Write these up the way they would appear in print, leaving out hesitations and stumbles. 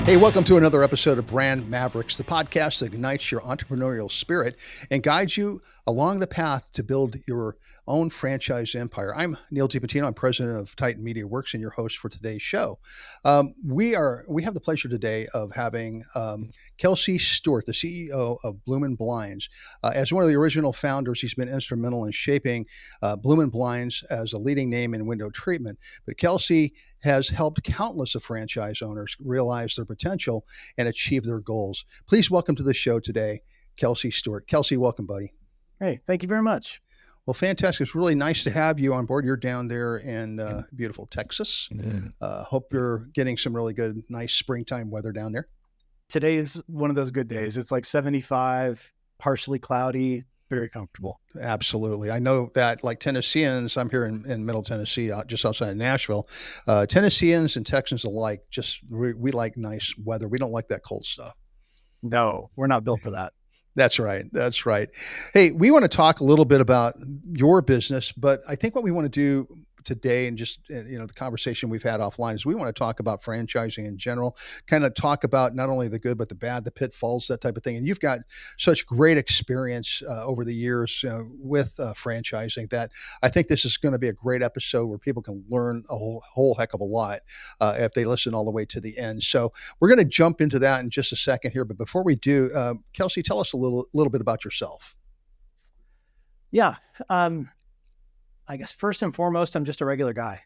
Hey, welcome to another episode of Brand Mavericks, the podcast that ignites your entrepreneurial spirit and guides you along the path to build your own franchise empire. I'm Neal DiPentino. I'm president of Titan Media Works and your host for today's show. We have the pleasure today of having Kelsey Stuart, the CEO of Bloomin Blinds. As one of the original founders, he's been instrumental in shaping Bloomin Blinds as a leading name in window treatment. But Kelsey has helped countless of franchise owners realize their potential and achieve their goals. Please welcome to the show today, Kelsey Stuart. Kelsey, welcome, buddy. Hey, thank you very much. Well, fantastic. It's really nice to have you on board. You're down there in beautiful Texas. Hope you're getting some really good, nice springtime weather down there. Today is one of those good days. It's like 75, partially cloudy, very comfortable. Absolutely. I know that like Tennesseans, I'm here in Middle Tennessee, just outside of Nashville. Tennesseans and Texans alike, we like nice weather. We don't like that cold stuff. No, we're not built for that. That's right. That's right. Hey, we want to talk a little bit about your business, but I think what we want to do today and just, the conversation we've had offline is we want to talk about franchising in general, kind of talk about not only the good, but the bad, the pitfalls, that type of thing. And you've got such great experience over the years with franchising that I think this is going to be a great episode where people can learn a whole heck of a lot if they listen all the way to the end. So we're going to jump into that in just a second here. But before we do, Kelsey, tell us a little bit about yourself. Yeah. I guess first and foremost, I'm just a regular guy.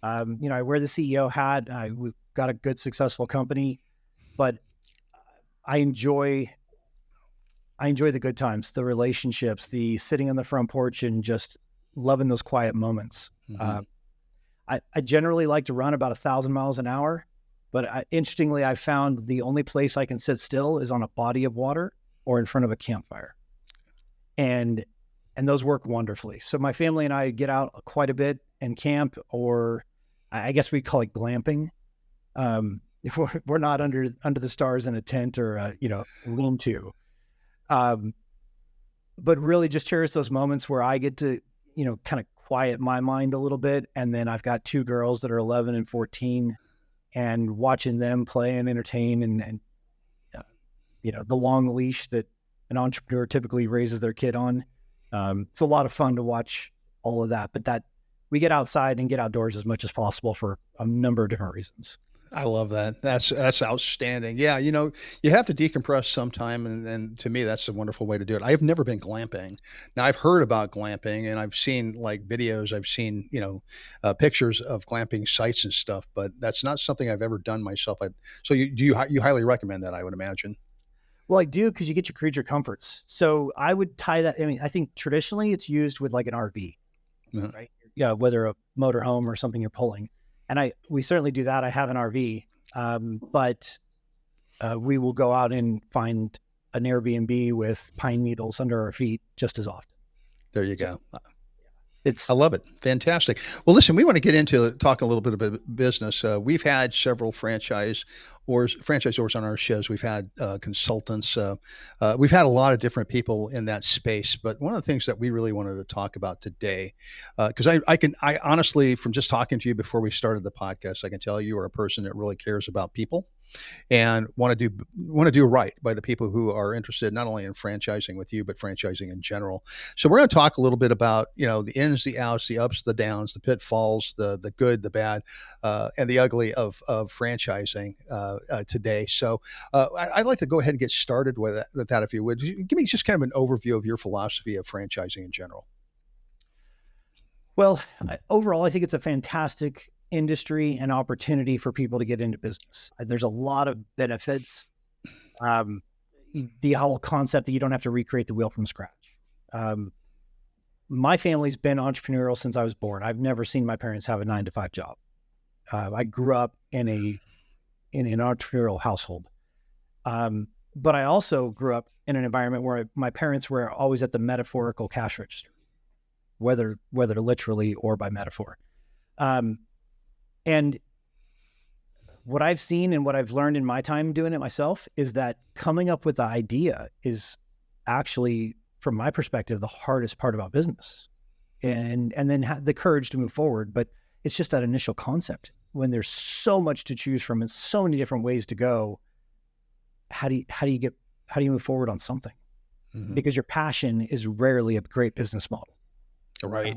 I wear the CEO hat. We've got a good, successful company, but I enjoy the good times, the relationships, the sitting on the front porch and just loving those quiet moments. Mm-hmm. I generally like to run about 1,000 miles an hour, but interestingly, I found the only place I can sit still is on a body of water or in front of a campfire. And those work wonderfully. So my family and I get out quite a bit and camp, or I guess we call it glamping. We're not under the stars in a tent or room to. But really just cherish those moments where I get to, kind of quiet my mind a little bit. And then I've got two girls that are 11 and 14 and watching them play and entertain and the long leash that an entrepreneur typically raises their kid on. It's a lot of fun to watch all of that, but that we get outside and get outdoors as much as possible for a number of different reasons. I love that. That's outstanding. Yeah. You have to decompress sometime. And to me, that's a wonderful way to do it. I've never been glamping. Now I've heard about glamping and I've seen like videos, I've seen, pictures of glamping sites and stuff, but that's not something I've ever done myself. So you highly recommend that, I would imagine. Well, I do, because you get your creature comforts. So I would tie that. I mean, I think traditionally it's used with like an RV, right? Yeah, whether a motorhome or something you're pulling. And we certainly do that. I have an RV, but we will go out and find an Airbnb with pine needles under our feet just as often. There you go. I love it. Fantastic. Well, listen, we want to get into talking a little bit about business. We've had several franchisors on our shows. We've had consultants. We've had a lot of different people in that space. But one of the things that we really wanted to talk about today, because I honestly, from just talking to you before we started the podcast, I can tell you are a person that really cares about people and want to do right by the people who are interested not only in franchising with you, but franchising in general. So we're going to talk a little bit about, the ins, the outs, the ups, the downs, the pitfalls, the good, the bad, and the ugly of franchising today. So I'd like to go ahead and get started with that, if you would. Give me just kind of an overview of your philosophy of franchising in general. Well, overall, I think it's a fantastic industry and opportunity for people to get into business. There's a lot of benefits. The whole concept that you don't have to recreate the wheel from scratch. My family's been entrepreneurial since I was born. I've never seen my parents have a 9-to-5 job. I grew up in an entrepreneurial household. But I also grew up in an environment where my parents were always at the metaphorical cash register, whether literally or by metaphor. And what I've seen and what I've learned in my time doing it myself is that coming up with the idea is actually, from my perspective, the hardest part about business, and then the courage to move forward. But it's just that initial concept. when there's so much to choose from and so many different ways to go, how do you move forward on something? Mm-hmm. Because your passion is rarely a great business model. Right.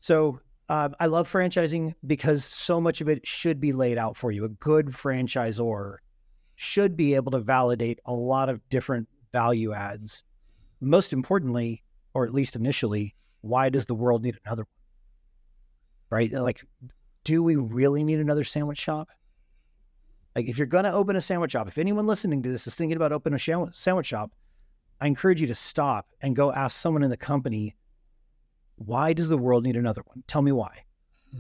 So I love franchising because so much of it should be laid out for you. A good franchisor should be able to validate a lot of different value adds. Most importantly, or at least initially, why does the world need another one? Right? Like, do we really need another sandwich shop? Like, if you're going to open a sandwich shop, if anyone listening to this is thinking about opening a sandwich shop, I encourage you to stop and go ask someone in the company, why does the world need another one? Tell me why.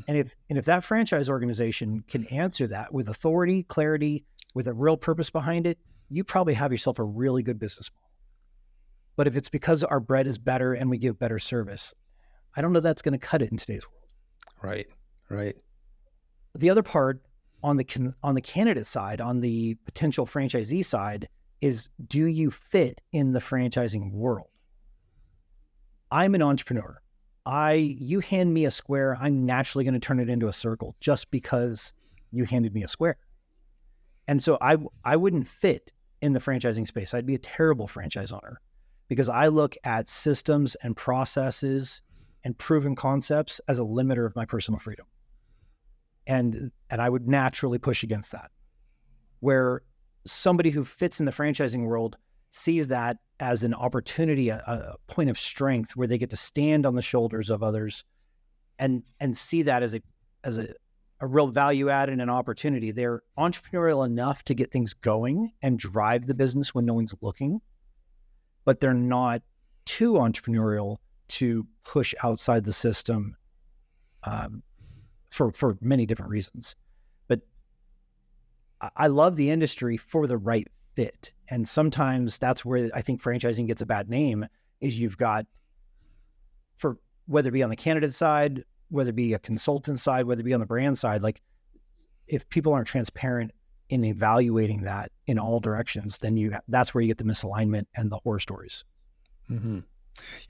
And if that franchise organization can answer that with authority, clarity, with a real purpose behind it, you probably have yourself a really good business model. But if it's because our bread is better and we give better service, I don't know that's going to cut it in today's world. Right. The other part on the candidate side, on the potential franchisee side, is, do you fit in the franchising world? I'm an entrepreneur. You hand me a square, I'm naturally going to turn it into a circle just because you handed me a square. And so I wouldn't fit in the franchising space. I'd be a terrible franchise owner because I look at systems and processes and proven concepts as a limiter of my personal freedom. And I would naturally push against that. Where somebody who fits in the franchising world sees that as an opportunity, a point of strength where they get to stand on the shoulders of others and see that as a real value add and an opportunity. They're entrepreneurial enough to get things going and drive the business when no one's looking, but they're not too entrepreneurial to push outside the system for many different reasons. But I love the industry for the right fit. And sometimes that's where I think franchising gets a bad name, is you've got, for whether it be on the candidate side, whether it be a consultant side, whether it be on the brand side, like if people aren't transparent in evaluating that in all directions, then that's where you get the misalignment and the horror stories. Mm-hmm.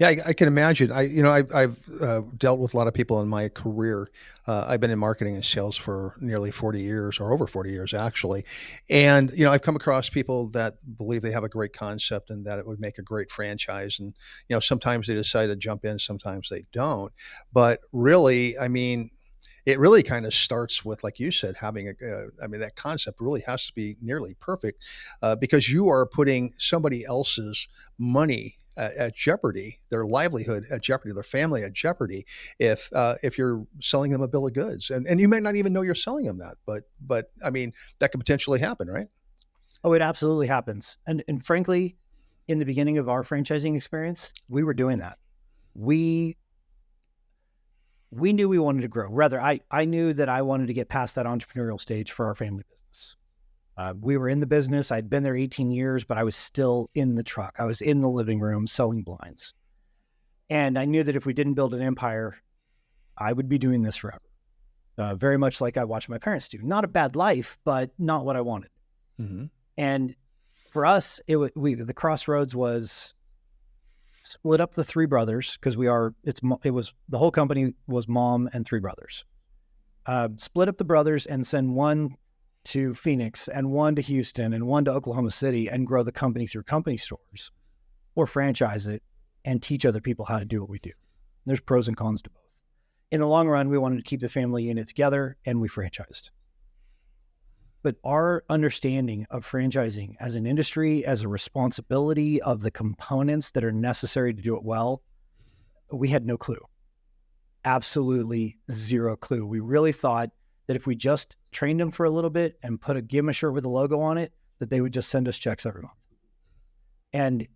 Yeah, I can imagine. I've dealt with a lot of people in my career. I've been in marketing and sales for nearly 40 years, or over 40 years actually. And, I've come across people that believe they have a great concept and that it would make a great franchise. And, sometimes they decide to jump in, sometimes they don't. But really, it really kind of starts with, like you said, having that concept really has to be nearly perfect because you are putting somebody else's money at jeopardy, their livelihood at jeopardy, their family at jeopardy, if you're selling them a bill of goods, and you may not even know you're selling them that, but that could potentially happen, right? Oh, it absolutely happens. And frankly, in the beginning of our franchising experience, we were doing that. We knew we wanted to grow. Rather, I knew that I wanted to get past that entrepreneurial stage for our family business. We were in the business. I'd been there 18 years, but I was still in the truck. I was in the living room selling blinds. And I knew that if we didn't build an empire, I would be doing this forever. Very much like I watched my parents do. Not a bad life, but not what I wanted. Mm-hmm. And for us, the crossroads was split up the three brothers, because the whole company was mom and three brothers. Split up the brothers and send one to Phoenix and one to Houston and one to Oklahoma City and grow the company through company stores, or franchise it and teach other people how to do what we do. There's pros and cons to both. In the long run, we wanted to keep the family unit together and we franchised. But our understanding of franchising as an industry, as a responsibility of the components that are necessary to do it well, we had no clue. Absolutely zero clue. We really thought that if we just trained them for a little bit and give them a shirt with a logo on it, that they would just send us checks every month. And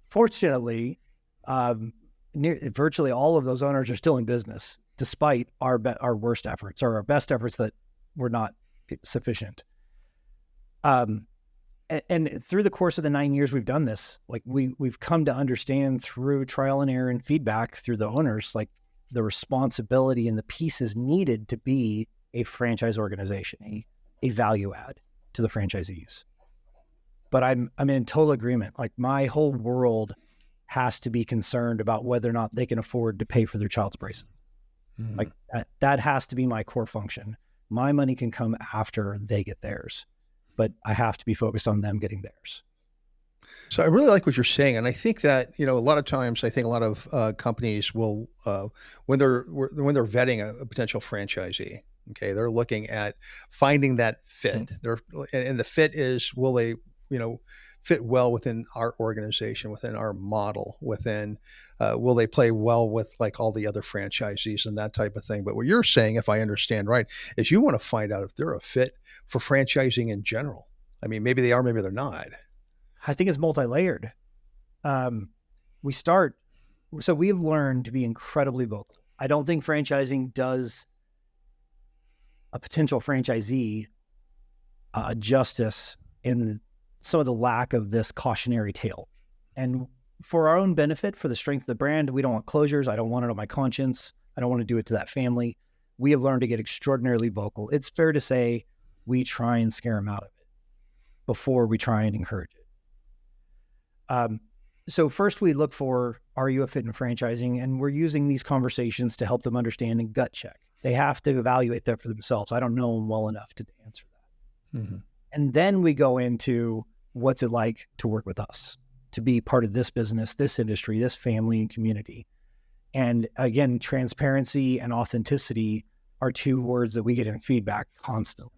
fortunately, virtually all of those owners are still in business, despite our worst efforts, or our best efforts that were not sufficient. And through the course of the 9 years we've done this, like we've come to understand through trial and error and feedback through the owners, like the responsibility and the pieces needed to be a franchise organization, a value add to the franchisees. But I'm in total agreement. Like, my whole world has to be concerned about whether or not they can afford to pay for their child's braces. Mm-hmm. Like that has to be my core function. My money can come after they get theirs, but I have to be focused on them getting theirs. So I really like what you're saying, and I think that a lot of times I think a lot of companies will when they're vetting a potential franchisee, okay, they're looking at finding that fit. They're and the fit is, will they fit well within our organization, within our model, within will they play well with like all the other franchisees and that type of thing. But what you're saying, if I understand right, is you want to find out if they're a fit for franchising in general. I mean, maybe they are, maybe they're not. I think it's multi-layered. Um, we start, so we have learned to be incredibly vocal. I don't think franchising does a potential franchisee justice in some of the lack of this cautionary tale. And for our own benefit, for the strength of the brand, we don't want closures. I don't want it on my conscience. I don't want to do it to that family. We have learned to get extraordinarily vocal. It's fair to say we try and scare them out of it before we try and encourage it. So first we look for, are you a fit in franchising? And we're using these conversations to help them understand and gut check. They have to evaluate that for themselves. I don't know them well enough to answer that. Mm-hmm. And then we go into, what's it like to work with us, to be part of this business, this industry, this family and community. And again, transparency and authenticity are two words that we get in feedback constantly.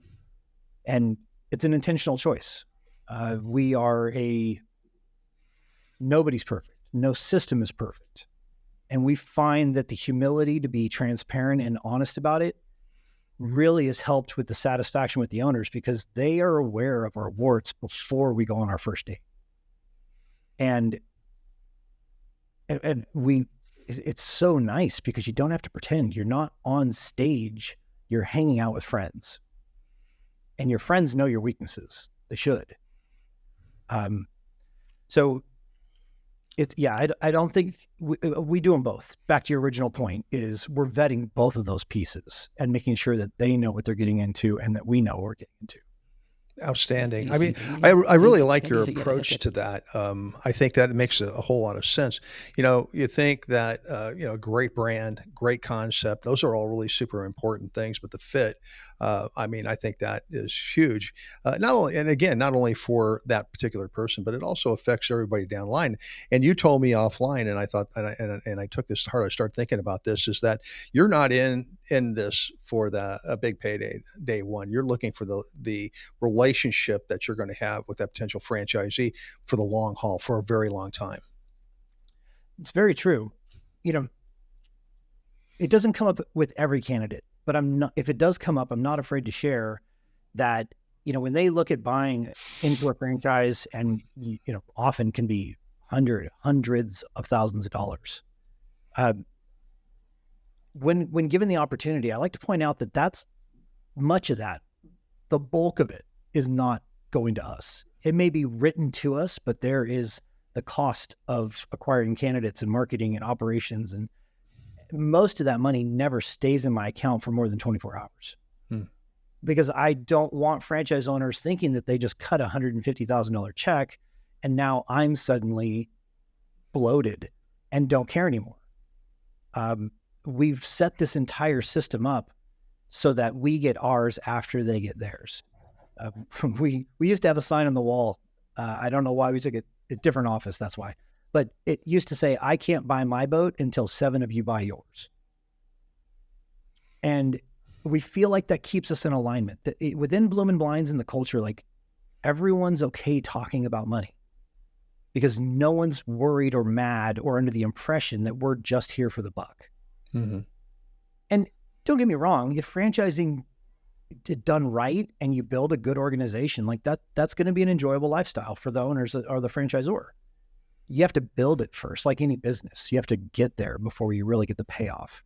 And it's an intentional choice. Nobody's perfect. No system is perfect. And we find that the humility to be transparent and honest about it really has helped with the satisfaction with the owners, because they are aware of our warts before we go on our first date. And it's so nice because you don't have to pretend. You're not on stage. You're hanging out with friends. And your friends know your weaknesses. They should. So I don't think we do them both. Back to your original point, is we're vetting both of those pieces and making sure that they know what they're getting into and that we know what we're getting into. Outstanding. I mean, I really like your approach to that. I think that it makes a whole lot of sense. You think that, great brand, great concept, those are all really super important things, but the fit, I mean, I think that is huge. Not only for that particular person, but it also affects everybody down the line. And you told me offline, and I thought, and I took this to heart. I started thinking about this, is that you're not in this for a big payday day one. You're looking for the relationship that you're going to have with that potential franchisee for the long haul, for a very long time. It's very true. It doesn't come up with every candidate, but if it does come up, I'm not afraid to share that, when they look at buying into a franchise, and, often can be hundreds of thousands of dollars. When given the opportunity, I like to point out that that's much of that. The bulk of it is not going to us. It may be written to us, but there is the cost of acquiring candidates and marketing and operations. And most of that money never stays in my account for more than 24 hours. Because I don't want franchise owners thinking that they just cut $150,000 check and now I'm suddenly bloated and don't care anymore. We've set this entire system up so that we get ours after they get theirs. We used to have a sign on the wall. I don't know why we took a different office. That's why. But it used to say, I can't buy my boat until 7 of you buy yours. And we feel like that keeps us in alignment. Within Bloomin Blinds and the culture, like, everyone's okay talking about money because no one's worried or mad or under the impression that we're just here for the buck. Mm-hmm. And don't get me wrong, if franchising done right and you build a good organization like that, that's going to be an enjoyable lifestyle for the owners or the franchisor. You have to build it first, like any business. You have to get there before you really get the payoff.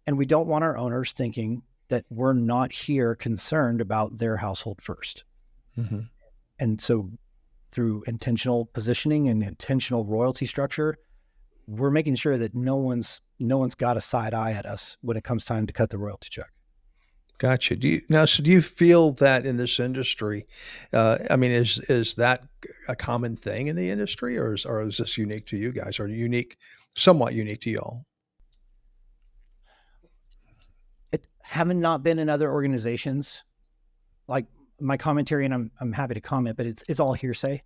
And we don't want our owners thinking that we're not here concerned about their household first. Mm-hmm. And so through intentional positioning and intentional royalty structure, we're making sure that no one's got a side eye at us when it comes time to cut the royalty check. Gotcha. Do you feel that in this industry, I mean, is that a common thing in the industry, or is this unique to you guys, or somewhat unique to y'all? Having not been in other organizations, like my commentary, and I'm happy to comment, but it's all hearsay.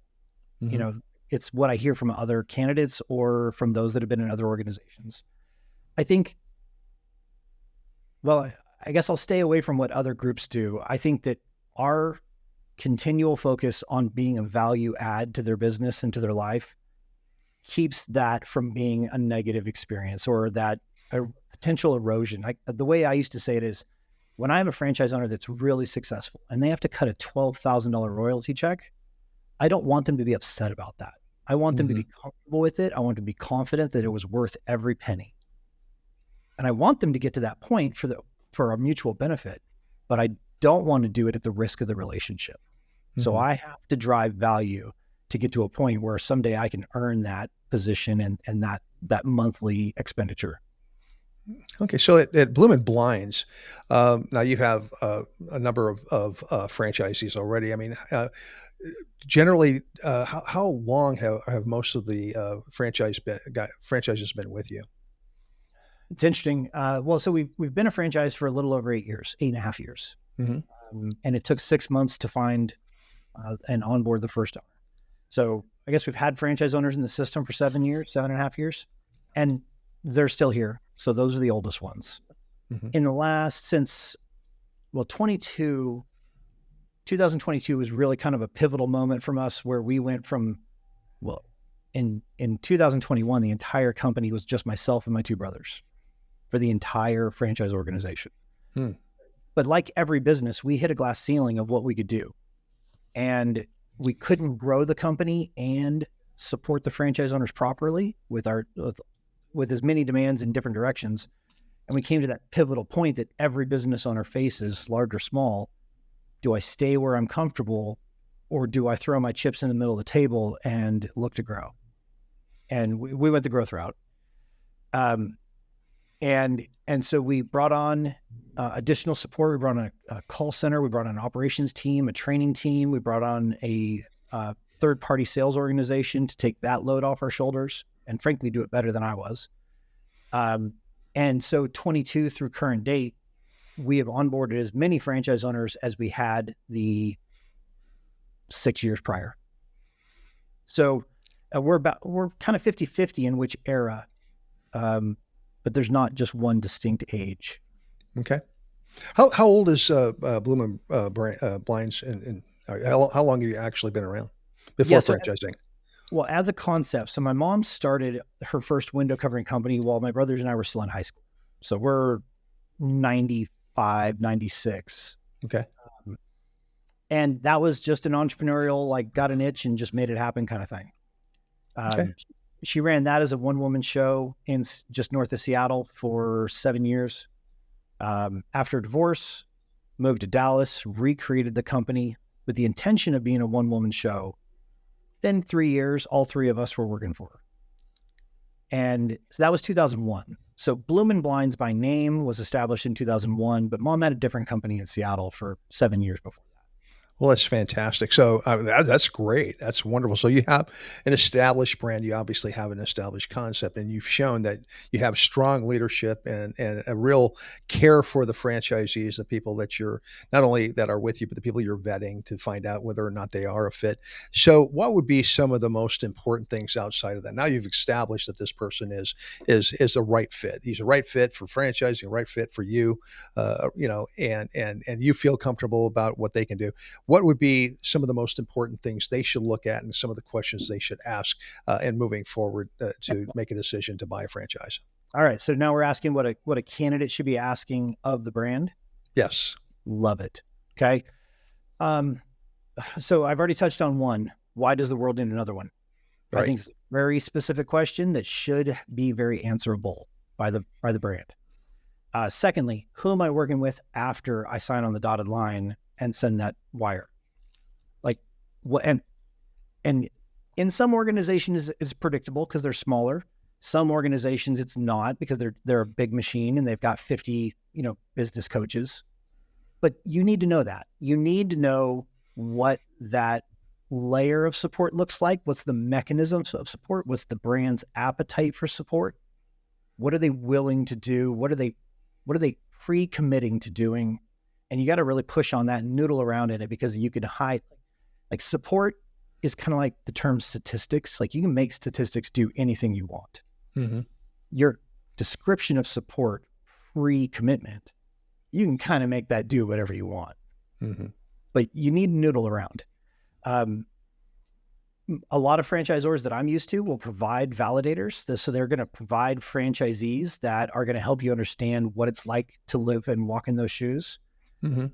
You know, it's what I hear from other candidates or from those that have been in other organizations. I think, well, I guess I'll stay away from what other groups do. I think that our continual focus on being a value add to their business and to their life keeps that from being a negative experience or that a potential erosion. The way I used to say it is, when I have a franchise owner that's really successful and they have to cut a $12,000 royalty check, I don't want them to be upset about that. I want them to be comfortable with it. I want them to be confident that it was worth every penny. And I want them to get to that point for our mutual benefit, but I don't want to do it at the risk of the relationship. So I have to drive value to get to a point where someday I can earn that position and that monthly expenditure. Okay, so at Bloomin Blinds, now you have a number of franchisees already. I mean, generally, how long have most of the franchises been with you? It's interesting. Well, so we've been a franchise for a little over 8 years, 8.5 years, and it took 6 months to find and onboard the first owner. So I guess we've had franchise owners in the system for 7.5 years, and they're still here. So those are the oldest ones. In the last, since, well, 2022 was really kind of a pivotal moment from us where we went from, well, in 2021, the entire company was just myself and my two brothers for the entire franchise organization. But like every business, we hit a glass ceiling of what we could do. And we couldn't grow the company and support the franchise owners properly with as many demands in different directions. And we came to that pivotal point that every business owner faces, large or small. Do I stay where I'm comfortable, or do I throw my chips in the middle of the table and look to grow? And we went the growth route. And so we brought on additional support. We brought on a call center. We brought on an operations team, a training team. We brought on a third-party sales organization to take that load off our shoulders and frankly do it better than I was. And so 22 through current date, we have onboarded as many franchise owners as we had the 6 years prior. So we're kind of 50-50 in which era, but there's not just one distinct age. Okay. How old is Bloomin Blinds, and how long have you actually been around before franchising? Well, as a concept, so my mom started her first window covering company while my brothers and I were still in high school. So we're 95, 96. Okay. And that was just an entrepreneurial, like, got an itch and just made it happen kind of thing. Okay. She ran that as a one-woman show in just north of Seattle for 7 years. After divorce, moved to Dallas, recreated the company with the intention of being a one-woman show. Then 3 years, all three of us were working for her. And so that was 2001. So Bloomin Blinds by name was established in 2001, but mom had a different company in Seattle for 7 years before that. Well, that's fantastic. So that's great. That's wonderful. So you have an established brand. You obviously have an established concept, and you've shown that you have strong leadership and a real care for the franchisees, the people that you're not only that are with you, but the people you're vetting to find out whether or not they are a fit. So what would be some of the most important things outside of that? Now you've established that this person is the right fit. He's a right fit for franchising, a right fit for you, and you feel comfortable about what they can do. What would be some of the most important things they should look at and some of the questions they should ask and moving forward to make a decision to buy a franchise? All right. So now we're asking what a candidate should be asking of the brand. Yes. Love it. Okay. So I've already touched on one. Why does the world need another one? Right. I think it's a very specific question that should be very answerable by the brand. Secondly, who am I working with after I sign on the dotted line and send that wire? Like what? And in some organizations it's predictable because they're smaller. Some organizations it's not because they're a big machine and they've got 50, business coaches. But you need to know that. You need to know what that layer of support looks like. What's the mechanisms of support? What's the brand's appetite for support? What are they willing to do? What are they pre-committing to doing, and you got to really push on that and noodle around in it, because you can hide, like support is kind of like the term statistics. Like you can make statistics do anything you want. Mm-hmm. Your description of support pre-commitment, you can kind of make that do whatever you want, Mm-hmm. but you need to noodle around. A lot of franchisors that I'm used to will provide validators. So they're going to provide franchisees that are going to help you understand what it's like to live and walk in those shoes. Mm-hmm.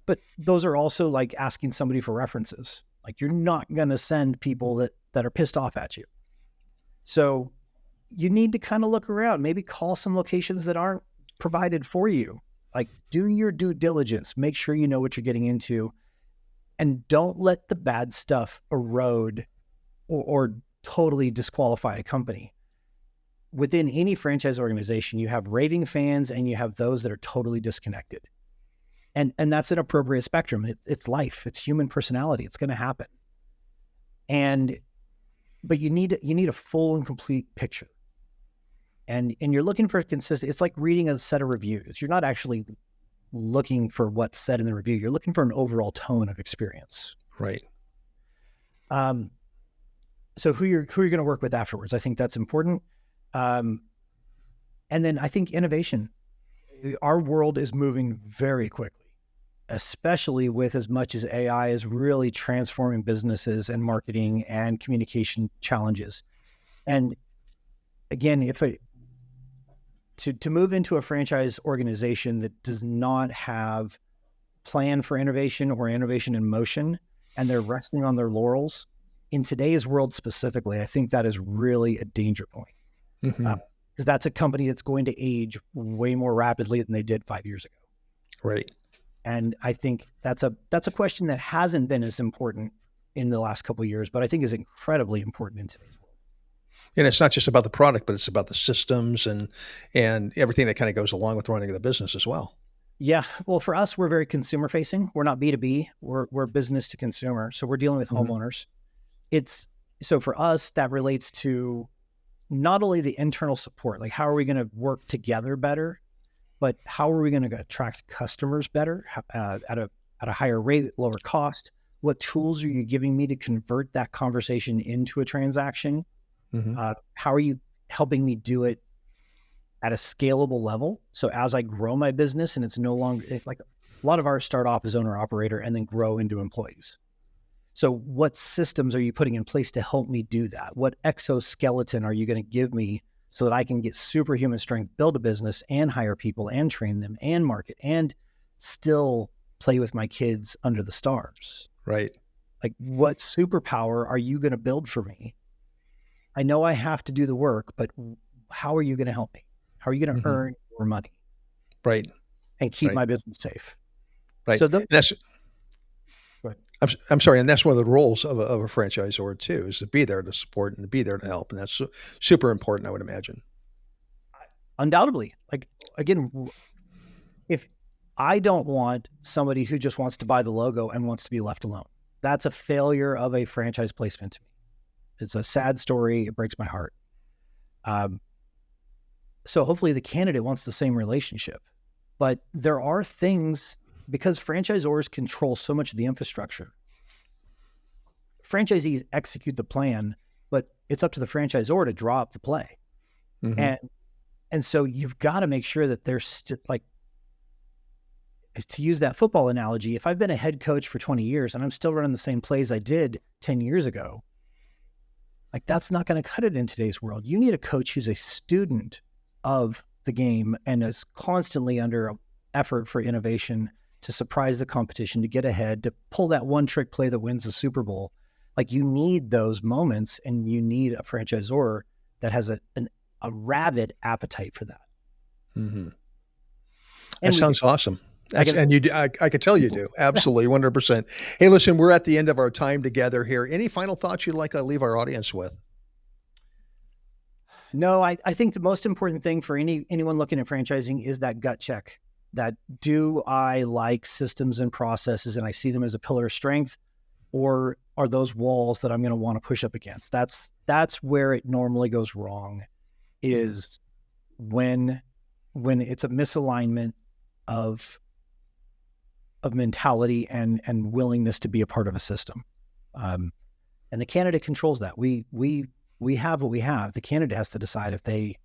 But those are also like asking somebody for references. Like you're not going to send people that are pissed off at you. So you need to kind of look around, maybe call some locations that aren't provided for you. Like do your due diligence, make sure you know what you're getting into, and don't let the bad stuff erode or totally disqualify a company. Within any franchise organization, you have raving fans and you have those that are totally disconnected. And that's an appropriate spectrum. It's life, it's human personality. It's going to happen. But you need a full and complete picture. And you're looking for consistent. It's like reading a set of reviews. You're not actually looking for what's said in the review. You're looking for an overall tone of experience. Right. So who you're going to work with afterwards, I think that's important. And then I think innovation. Our world is moving very quickly, especially with as much as AI is really transforming businesses and marketing and communication challenges. And again, to move into a franchise organization that does not have plan for innovation or innovation in motion, and they're resting on their laurels in today's world specifically, I think that is really a danger point. Mm-hmm. Because that's a company that's going to age way more rapidly than they did 5 years ago. Right. And I think that's a question that hasn't been as important in the last couple of years, but I think is incredibly important in today's world. And it's not just about the product, but it's about the systems and everything that kind of goes along with running the business as well. Yeah. Well, for us, we're very consumer facing. We're not B2B. We're business to consumer. So we're dealing with Mm-hmm. homeowners. So for us, that relates to not only the internal support, like how are we going to work together better, but how are we going to attract customers better at a higher rate, lower cost? What tools are you giving me to convert that conversation into a transaction? Mm-hmm. How are you helping me do it at a scalable level? So as I grow my business, and it's no longer like a lot of ours start off as owner operator and then grow into employees. So what systems are you putting in place to help me do that? What exoskeleton are you going to give me so that I can get superhuman strength, build a business and hire people and train them and market and still play with my kids under the stars? Right. Like what superpower are you going to build for me? I know I have to do the work, but how are you going to help me? How are you going to Mm-hmm. earn more money? Right. And keep Right. my business safe? Right. So And that's, I'm sorry. And that's one of the roles of a franchisor too, is to be there to support and to be there to help. And that's super important, I would imagine. Undoubtedly. Like, again, if I don't want somebody who just wants to buy the logo and wants to be left alone, that's a failure of a franchise placement to me. It's a sad story. It breaks my heart. So hopefully the candidate wants the same relationship, but there are things, because franchisors control so much of the infrastructure. Franchisees execute the plan, but it's up to the franchisor to draw up the play. Mm-hmm. And so you've got to make sure that there's like, to use that football analogy, if I've been a head coach for 20 years and I'm still running the same plays I did 10 years ago, like that's not going to cut it in today's world. You need a coach who's a student of the game and is constantly under effort for innovation, to surprise the competition, to get ahead, to pull that one trick play that wins the Super Bowl. Like you need those moments, and you need a franchisor that has a rabid appetite for that. Mm-hmm. And that sounds awesome. And you do, I could tell you do. Absolutely. 100%. Hey, listen, we're at the end of our time together here. Any final thoughts you'd like to leave our audience with? No, I think the most important thing for anyone looking at franchising is that gut check. That, do I like systems and processes and I see them as a pillar of strength, or are those walls that I'm going to want to push up against? That's where it normally goes wrong, is when when it's a misalignment of mentality and willingness to be a part of a system. And the candidate controls that. We have what we have. The candidate has to decide if they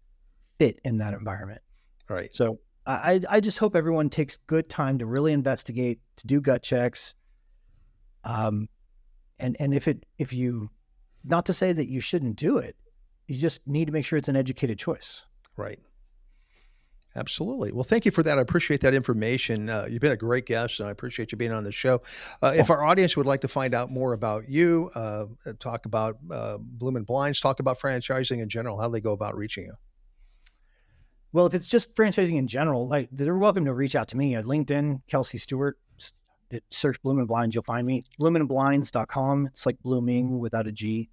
fit in that environment. Right. So I just hope everyone takes good time to really investigate, to do gut checks. And if you, not to say that you shouldn't do it, you just need to make sure it's an educated choice. Right. Absolutely. Well, thank you for that. I appreciate that information. You've been a great guest, and I appreciate you being on the show. If our audience would like to find out more about you, talk about Bloomin Blinds, talk about franchising in general, how do they go about reaching you? Well, if it's just franchising in general, like, they're welcome to reach out to me at LinkedIn, Kelsey Stuart. Search Bloomin Blinds, you'll find me. BloominBlinds.com. It's like blooming without a G.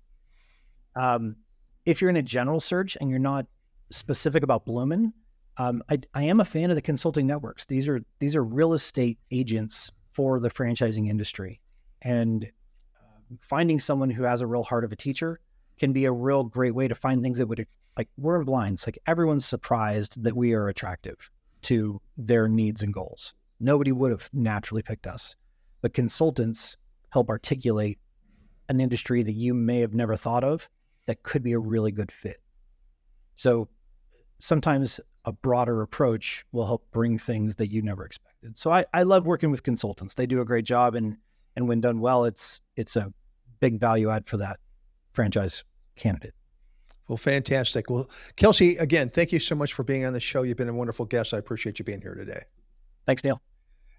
If you're in a general search and you're not specific about Bloomin, I am a fan of the consulting networks. These are real estate agents for the franchising industry, and finding someone who has a real heart of a teacher can be a real great way to find things that would, like, we're in blinds. Like, everyone's surprised that we are attractive to their needs and goals. Nobody would have naturally picked us, but consultants help articulate an industry that you may have never thought of that could be a really good fit. So sometimes a broader approach will help bring things that you never expected. So I love working with consultants. They do a great job, and when done well, it's a big value add for that franchise candidate. Well, fantastic. Well, Kelsey, again, thank you so much for being on the show. You've been a wonderful guest. I appreciate you being here today. Thanks, Neal.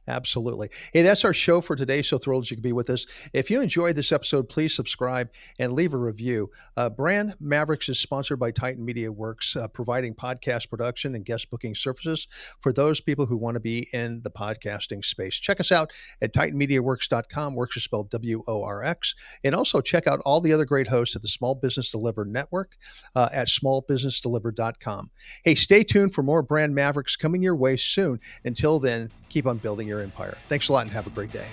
Absolutely. Hey, that's our show for today. So thrilled you could be with us. If you enjoyed this episode, please subscribe and leave a review. Brand Mavericks is sponsored by Titan Media Works, providing podcast production and guest booking services for those people who want to be in the podcasting space. Check us out at titanmediaworks.com. Works is spelled WORX. And also check out all the other great hosts at the Small Business Delivered Network at smallbusinessdelivered.com. Hey, stay tuned for more Brand Mavericks coming your way soon. Until then, keep on building your empire. Thanks a lot and have a great day.